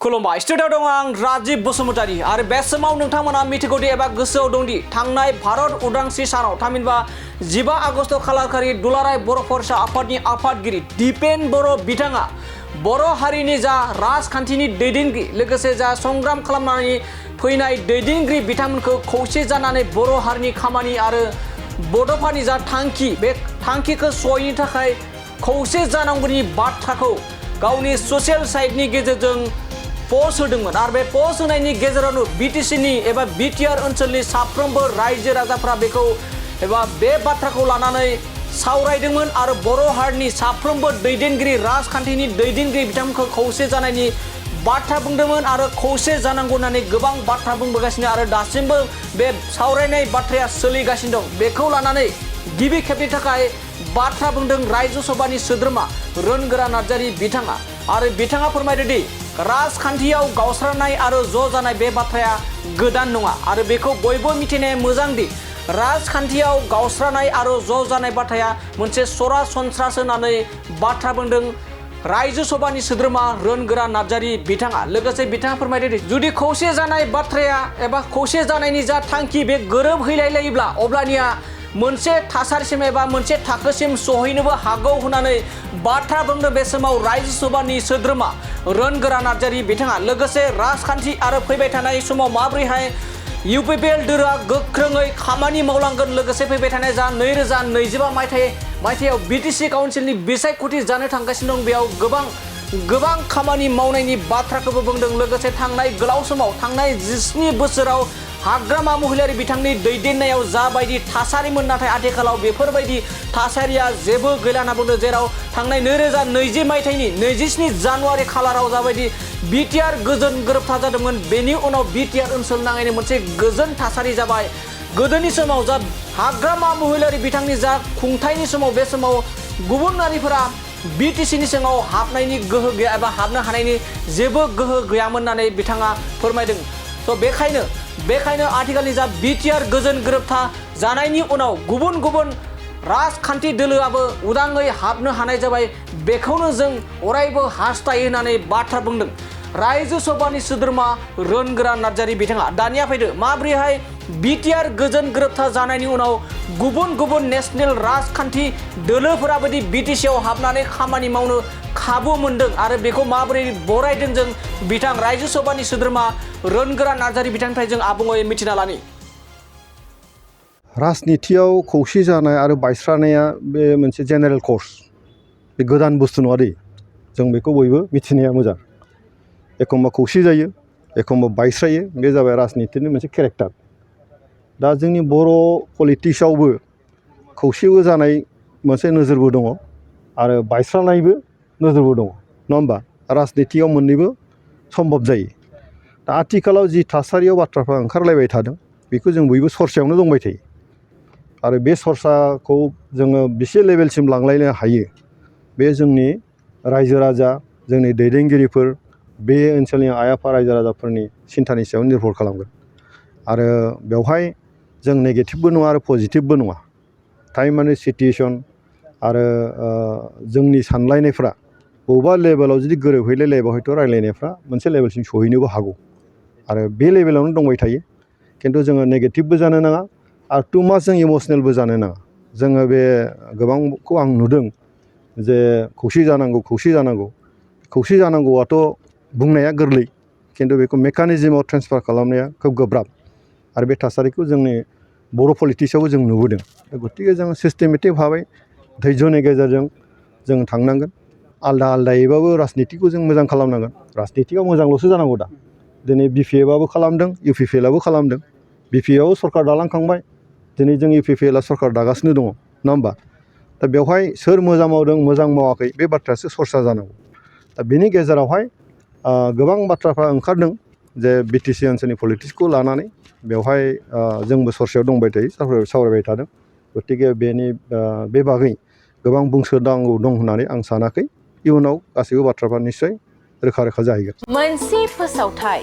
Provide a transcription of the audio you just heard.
खुलुमबाय स्टुडिअ दं आं राजीव बसुमतारी आरो बे समाव नोंथांमोना मिथिगौदि एबा गोसोआव दंदि थांनाय भारत उदांस्रि सानाव थामहिनबा 15 आगस्ट खालारखालि दुलाराय बर' फरायसा आफादनि आफादगिरि दिपेन बर' बिथाङा बर' हारिनि जा राजखान्थिनि दैदेनगिरि लोगोसे जा संग्राम खालामनानै फैनाय दैदेनगिरि बिथांमोनखौ खौसे जानानै बर' हारिनि खामानि आरो बड'फानि जा थांखि बे थांखिखौ सहैनो थाखाय खौसे जानांगौनि बाथ्राखौ गावनि ससियेल साइटनि गेजेरजों पोस्ट होदोंमोन आरो बे पोस्ट होनायनि गेजेरावनो बिटिसिनि एबा बिटिआर ओनसोलनि साफ्रोमबो रायजो राजाफ्रा बेखौ एबा बे बाथ्राखौ लानानै सावरायदोंमोन आरो बर' हारिनि साफ्रोमबो दैदेनगिरि राजखान्थिनि दैदेनगिरि बिथांमोनखौ खौसे जानायनि बाथ्रा बुंदोंमोन आरो खौसे जानांगौ होननानै गोबां बाथ्रा बुंबोगासिनो आरो दासिमबो बे सावरायनाय बाथ्राया सोलिगासिनो दं। बेखौ लानानै गिबि खेबनि थाखाय बाथ्रा बुंदों रायजो सभानि सोद्रोमा रोनगोरा नार्जारि बिथाङा आरो बिथाङा फोरमायदोंदि राजखान्थियाव गावस्रानाय आरो ज' जानाय बे बाथ्राया गोदान नङा आरो बेखौ बयबो मिथिनाया मोजांदि राजखान्थियाव गावस्रानाय आरो ज' जानाय बाथ्राया मोनसे सरासनस्रासो होननानै बाथ्रा बुंदों रायजो सभानि सोद्रोमा रोनगोरा नार्जारि बिथाङा। लोगोसे बिथाङा फोरमायदोंदि जुदि खौसे जानाय बाथ्राया एबा खौसे जानायनि जा थांखि बे गोरोबहैलायोब्ला अब्लानिया मोनसे थासारिसिम एबा मोनसे थाखोसिम सहैनोबो हागौ होननानै बाथ्रा बुंदों बे समाव रायजो सभानि सोद्रोमा रोनगोरा नार्जारि बिथाङा। लोगोसे राजखान्थि आरो फैबाय थानाय समाव माबोरैहाय इउपिपिएल दोलोआ गोख्रोङै खामानि मावलांगोन लोगोसे फैबाय थानाय जा 2025 मायथाइयाव बिटिसि काउन्सिलनि बिसायख'थि जानो थांगासिनो दं बेयाव गोबां खामानि मावनायनि बाथ्राखौबो बुंदों। लोगोसे थांनाय गोलाव समाव थांनाय 17 बोसोराव हाग्रामा महिलारि बिथांनि दैदेननायाव जाबायदि थासारिमोन नाथाय आथिखालाव बेफोरबायदि थासारिया जेबो गैला होनना बुंदों। जेराव थांनाय 2020 मायथाइनि 27 जानुवारि खालाराव जाबायदि बिटिआर गोजोन गोरोबथा जादोंमोन बेनि उनाव बिटिआर ओनसोल नाङैनो मोनसे गोजोन थासारि जाबाय। गोदोनि समाव जा हाग्रामा महिलारि बिथांनि जा खुंथायनि समाव बे समाव गुबुन हारिफोरा बिटिसिनि सिङाव हाबनायनि गोहो गैया एबा हाबनो हानायनि जेबो गोहो गैयामोन होननानै बिथाङा फोरमायदों। स' बेखायनो आथिखालनि जा बिटिआर गोजोन गोरोबथा जानायनि उनाव गुबुन राजखान्थि दोलोआबो उदाङै हाबनो हानाय जाबाय बेखौनो जों अरायबो हास्थायो होननानै बाथ्रा बुंदों रायजो सभानि सोद्रोमा रोनगोरा नार्जारि बिथाङा। दानिया फैदो माबोरैहाय बिटिआर गोजोन गोरोबथा जानायनि उनाव गुबुन नेशनेल राजखान्थि दोलोफोराबायदि बिटिसिआव हाबनानै खामानि मावनो खाबु मोनदों आरो बेखौ माबोरै बरायदों जों बिथां रायजो सभानि सोद्रोमा रोनगोरा नार्जारि बिथांनिफ्राय जों आबुङै मिथिना लानि। राजनितियाव खौसे जानाय आरो बायस्रानाया बे मोनसे जेनेरेल कर्स बे गोदान बुस्थु नङा दै जों बेखौ बयबो मिथिनाया मोजां। एखमबा खौसे जायो एखमबा बायस्रायो बे जाबाय राजनितिनि मोनसे केरेक्टार। दा जोंनि बर' पलिटिक्सआवबो खौसेबो जानाय मोनसे नोजोरबो दङ आरो बायस्रानायबो नोजोरबो दङ नङा होमबा राजनितियाव मोननैबो सम्भब जायो। दा आथिखालाव जि थासारियाव बाथ्राफ्रा ओंखारलायबाय थादों बेखौ जों बयबो सरसायावनो दंबाय थायो आरो बे सरसाखौ जोङो बेसे लेभेलसिम लांलायनो हायो बे जोंनि रायजो राजा जोंनि दैदेनगिरिफोर बे ओनसोलनि आइ आफा रायजो राजाफोरनि सिन्थानि सायाव निर्भर खालामगोन आरो बेवहाय जों नेगेटिभबो नङा आरो पजिटिभबो नङा। टाइम आरो सिटुएसन आरो जोंनि सानलायनायफ्रा बबेबा लेभेलाव जुदि गोरोबहैलायलायबा हयथ' रायलायनायफ्रा मोनसे लेभेलसिम सहैनोबो हागौ आरो बे लेभेलावनो दंबाय थायो। खिन्थु जोङो नेगेटिभबो जानो नाङा आरो टु माच जों इमसनेलबो जानो नाङा। जोङो बे गोबांखौ आं नुदों जे खौसे जानांगौआथ' बुंनाया गोरलै खिन्थु बेखौ मेकानिजमाव ट्रेन्सफार खालामनाया खोब गोब्राब आरो बे थासारिखौ जोंनि बर' पलिटिक्सआवबो जों नुबोदों। गतिके जों सिस्टेमेटिक भाबै धैर्यनि गेजेरजों जों थांनांगोन। आलदायैबाबो राजनितिखौ जों मोजां खालामनांगोन। राजनितिआ मोजांल'सो जानांगौ दा। दिनै बिपिएफआबो खालामदों इउपिपिएलआबो खालामदों। बिपिएफआव सरकार दालांखांबाय दिनै जों इउपिपिएलआ सरकार दागासिनो दङ नङा होमबा। दा बेवहाय सोर मोजां मावदों मोजां मावाखै बे बाथ्रायासो सरसा जानांगौ। दा बेनि गेजेरावहाय गोबां बाथ्राफ्रा ओंखारदों जे बिटिसि ओनसोलनि पलिटिक्सखौ लानानै बेवहाय जोंबो सरसायाव दंबाय थायो सावरायबाय थादों। गतिके बे बागै गोबां बुंसोनांगौ दं होननानै आं सानाखै। इयुनाव गासैबो बाथ्राफ्रा निस्सय रोखा जाहैगोन। मोनसे फोसावथाय